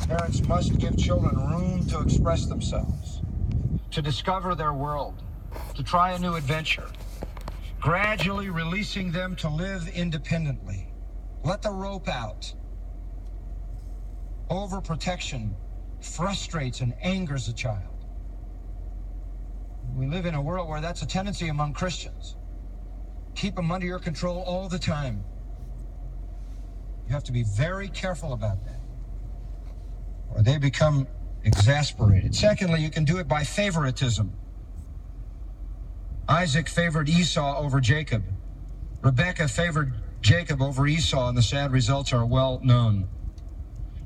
Parents must give children room to express themselves, to discover their world, to try a new adventure, gradually releasing them to live independently. Let the rope out. Overprotection frustrates and angers a child. We live in a world where that's a tendency among Christians. Keep them under your control all the time. You have to be very careful about that, or they become exasperated. Secondly, you can do it by favoritism. Isaac favored Esau over Jacob. Rebekah favored Jacob over Esau, and the sad results are well known.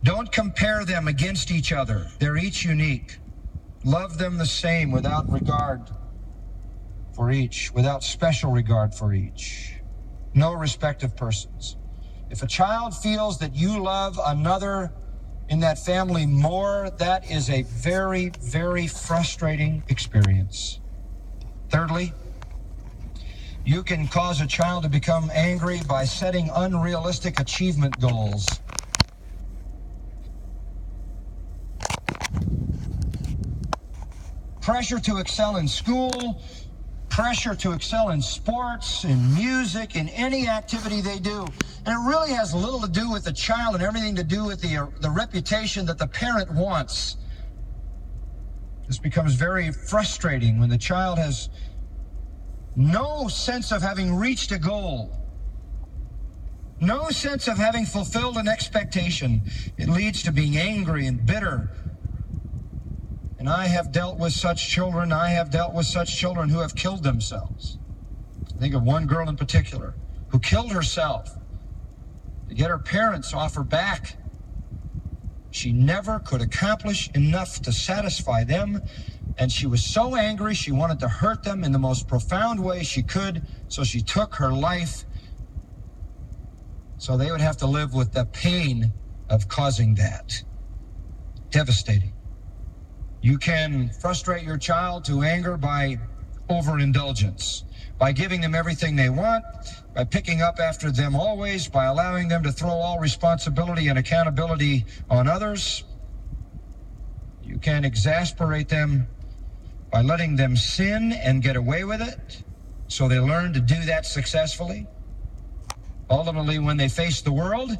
Don't compare them against each other. They're each unique. Love them the same without regard for each, without special regard for each. No respect of persons. If a child feels that you love another in that family more, that is a very, very frustrating experience. Thirdly, you can cause a child to become angry by setting unrealistic achievement goals. Pressure to excel in school, pressure to excel in sports, in music, in any activity they do. And it really has little to do with the child and everything to do with the reputation that the parent wants. This becomes very frustrating when the child has no sense of having reached a goal, no sense of having fulfilled an expectation. It leads to being angry and bitter. And I have dealt with such children. I have dealt with such children who have killed themselves. I think of one girl in particular who killed herself to get her parents off her back. She never could accomplish enough to satisfy them, and she was so angry she wanted to hurt them in the most profound way she could, so she took her life so they would have to live with the pain of causing that. Devastating. You can frustrate your child to anger by overindulgence, by giving them everything they want, by picking up after them always, by allowing them to throw all responsibility and accountability on others. You can exasperate them by letting them sin and get away with it, so they learn to do that successfully. Ultimately, when they face the world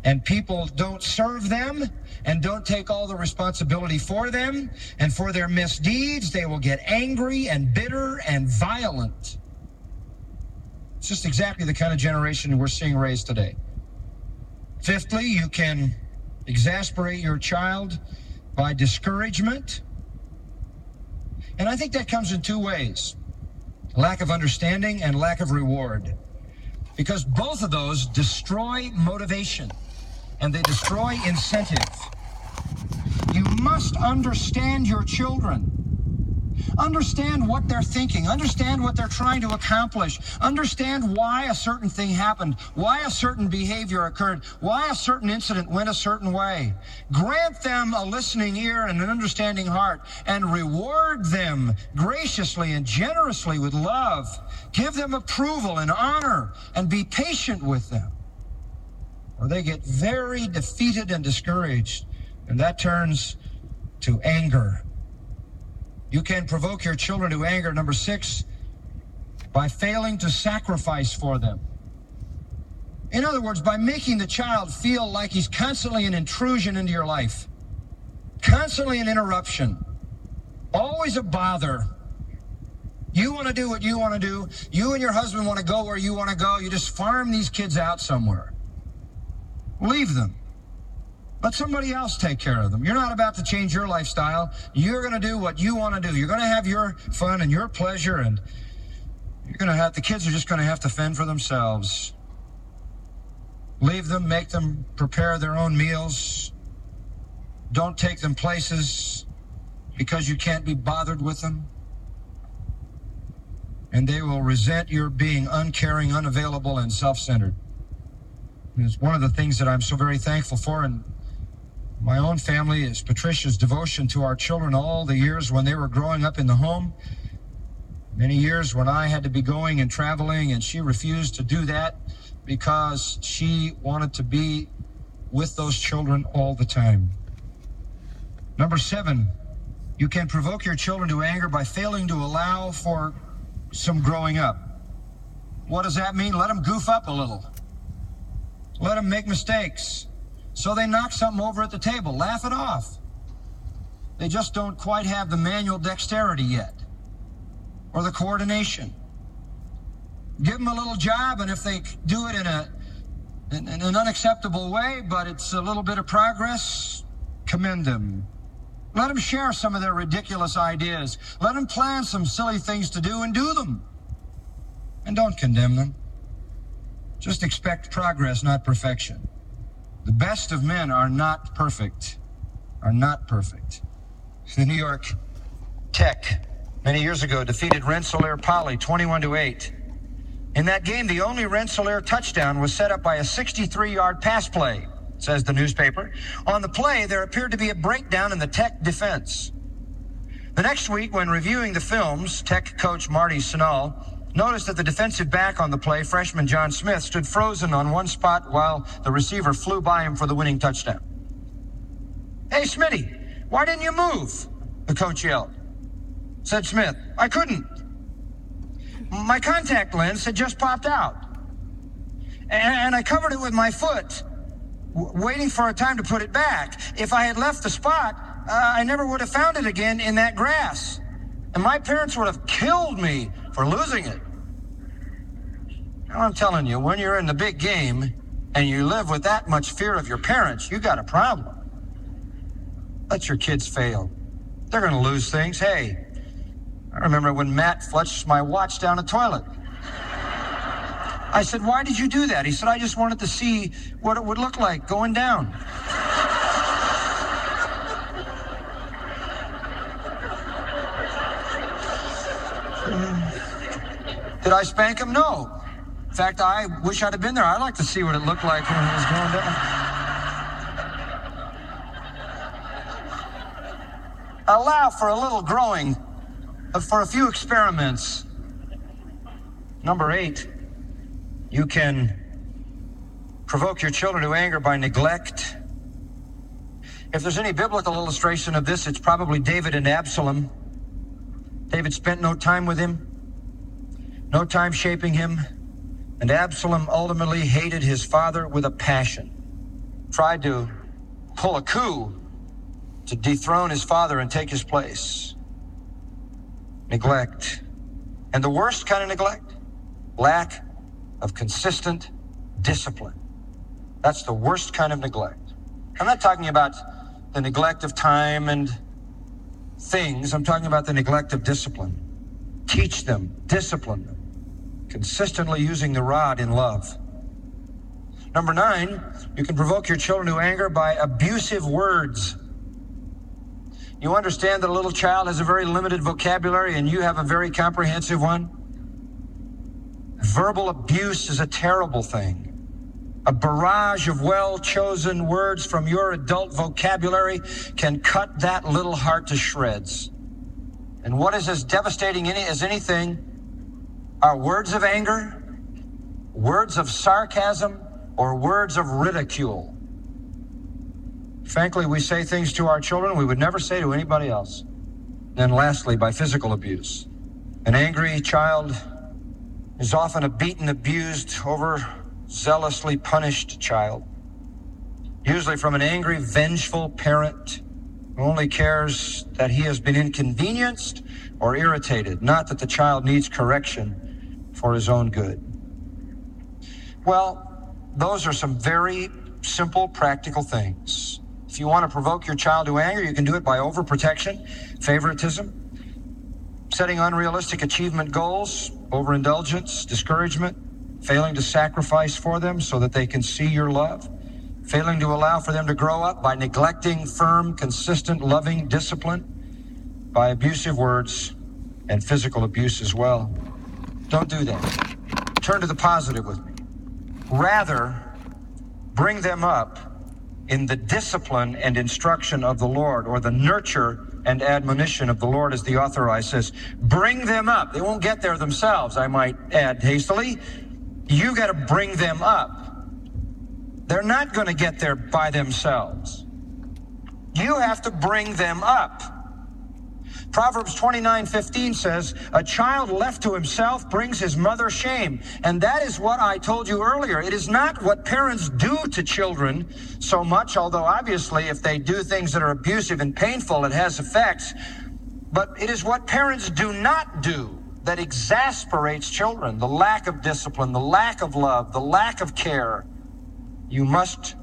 and people don't serve them and don't take all the responsibility for them and for their misdeeds, they will get angry and bitter and violent. It's just exactly the kind of generation we're seeing raised today. Fifthly, you can exasperate your child by discouragement. And I think that comes in two ways: lack of understanding and lack of reward. Because both of those destroy motivation and they destroy incentive. You must understand your children. Understand what they're thinking. Understand what they're trying to accomplish. Understand why a certain thing happened, why a certain behavior occurred, why a certain incident went a certain way. Grant them a listening ear and an understanding heart, and reward them graciously and generously with love. Give them approval and honor, and be patient with them, or they get very defeated and discouraged, and that turns to anger. You can provoke your children to anger, number 6, by failing to sacrifice for them. In other words, by making the child feel like he's constantly an intrusion into your life, constantly an interruption, always a bother. You want to do what you want to do. You and your husband want to go where you want to go. You just farm these kids out somewhere. Leave them. Let somebody else take care of them. You're not about to change your lifestyle. You're going to do what you want to do. You're going to have your fun and your pleasure, and the kids are just going to have to fend for themselves. Leave them, make them prepare their own meals. Don't take them places because you can't be bothered with them. And they will resent your being uncaring, unavailable, and self-centered. And it's one of the things that I'm so very thankful for in my own family is Patricia's devotion to our children all the years when they were growing up in the home. Many years when I had to be going and traveling, and she refused to do that because she wanted to be with those children all the time. Number 7, you can provoke your children to anger by failing to allow for some growing up. What does that mean? Let them goof up a little. Let them make mistakes. So they knock something over at the table. Laugh it off. They just don't quite have the manual dexterity yet, or the coordination. Give them a little job, and if they do it in an unacceptable way, but it's a little bit of progress, commend them. Let them share some of their ridiculous ideas. Let them plan some silly things to do and do them. And don't condemn them. Just expect progress, not perfection. The best of men are not perfect. The New York Tech, many years ago, defeated Rensselaer Poly 21-8. In that game, the only Rensselaer touchdown was set up by a 63-yard pass play, says the newspaper. On the play, there appeared to be a breakdown in the Tech defense. The next week, when reviewing the films, Tech coach Marty Sinal noticed that the defensive back on the play, freshman John Smith, stood frozen on one spot while the receiver flew by him for the winning touchdown. "Hey, Smitty, why didn't you move?" the coach yelled. Said Smith, "I couldn't. My contact lens had just popped out. And I covered it with my foot, waiting for a time to put it back. If I had left the spot, I never would have found it again in that grass. And my parents would have killed me for losing it." Now, I'm telling you, when you're in the big game and you live with that much fear of your parents, you got a problem. Let your kids fail. They're going to lose things. Hey, I remember when Matt flushed my watch down a toilet. I said, "Why did you do that?" He said, "I just wanted to see what it would look like going down." Did I spank him? No. In fact, I wish I'd have been there. I'd like to see what it looked like when he was going down. Allow for a little growing, for a few experiments. Number 8, you can provoke your children to anger by neglect. If there's any biblical illustration of this, it's probably David and Absalom. David spent no time with him, no time shaping him, and Absalom ultimately hated his father with a passion, tried to pull a coup to dethrone his father and take his place. Neglect. And the worst kind of neglect, lack of consistent discipline. That's the worst kind of neglect. I'm not talking about the neglect of time and things. I'm talking about the neglect of discipline. Teach them, discipline them, consistently using the rod in love. Number 9, you can provoke your children to anger by abusive words. You understand that a little child has a very limited vocabulary and you have a very comprehensive one? Verbal abuse is a terrible thing. A barrage of well-chosen words from your adult vocabulary can cut that little heart to shreds. And what is as devastating as anything are words of anger, words of sarcasm, or words of ridicule. Frankly, we say things to our children we would never say to anybody else. And lastly, by physical abuse. An angry child is often a beaten, abused, overzealously punished child. Usually from an angry, vengeful parent who only cares that he has been inconvenienced or irritated, not that the child needs correction for his own good. Well, those are some very simple, practical things. If you want to provoke your child to anger, you can do it by overprotection, favoritism, setting unrealistic achievement goals, overindulgence, discouragement, failing to sacrifice for them so that they can see your love, failing to allow for them to grow up by neglecting firm, consistent, loving discipline, by abusive words and physical abuse as well. Don't do that. Turn to the positive with me. Rather, bring them up in the discipline and instruction of the Lord, or the nurture and admonition of the Lord, as the authorized says. Bring them up. They won't get there themselves, I might add hastily. You got to bring them up. They're not going to get there by themselves. You have to bring them up. Proverbs 29:15 says, a child left to himself brings his mother shame. And that is what I told you earlier. It is not what parents do to children so much, although obviously if they do things that are abusive and painful, it has effects. But it is what parents do not do that exasperates children. The lack of discipline, the lack of love, the lack of care. You must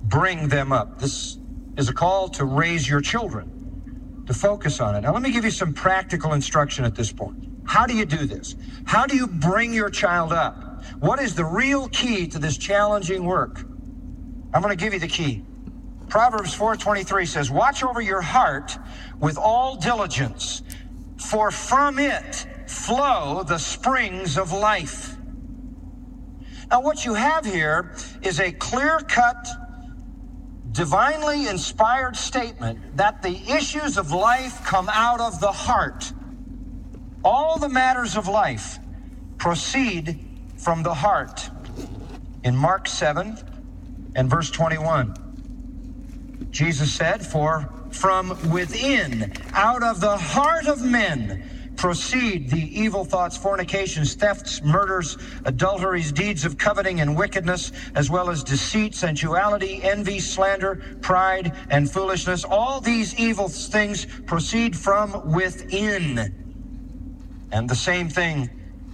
bring them up. This is a call to raise your children, to focus on it. Now, let me give you some practical instruction at this point. How do you do this? How do you bring your child up? What is the real key to this challenging work? I'm going to give you the key. Proverbs 4:23 says, watch over your heart with all diligence, for from it flow the springs of life. Now, what you have here is a clear-cut, divinely inspired statement that the issues of life come out of the heart. All the matters of life proceed from the heart. In Mark 7 and verse 21, Jesus said, for from within, out of the heart of men, proceed the evil thoughts, fornications, thefts, murders, adulteries, deeds of coveting and wickedness, as well as deceit, sensuality, envy, slander, pride, and foolishness. All these evil things proceed from within. And the same thing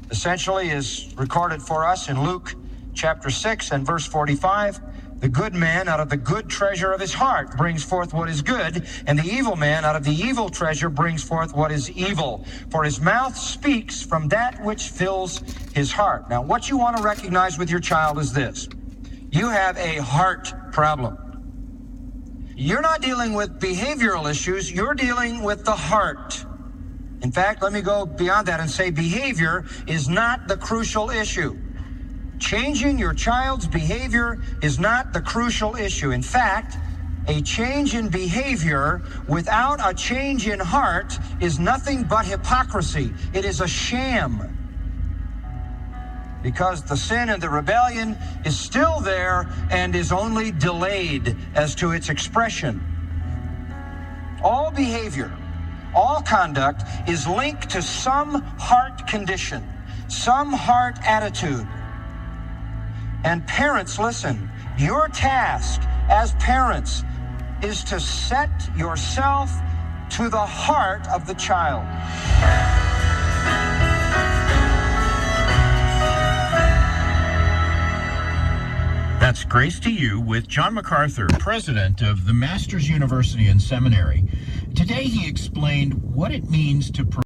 essentially is recorded for us in Luke chapter 6 and verse 45. The good man out of the good treasure of his heart brings forth what is good, and the evil man out of the evil treasure brings forth what is evil. For his mouth speaks from that which fills his heart. Now, what you want to recognize with your child is this. You have a heart problem. You're not dealing with behavioral issues. You're dealing with the heart. In fact, let me go beyond that and say behavior is not the crucial issue. Changing your child's behavior is not the crucial issue. In fact, a change in behavior without a change in heart is nothing but hypocrisy. It is a sham. Because the sin and the rebellion is still there and is only delayed as to its expression. All behavior, all conduct is linked to some heart condition, some heart attitude. And parents, listen, your task as parents is to set yourself to the heart of the child. That's Grace to You with John MacArthur, president of the Masters University and Seminary. Today he explained what it means to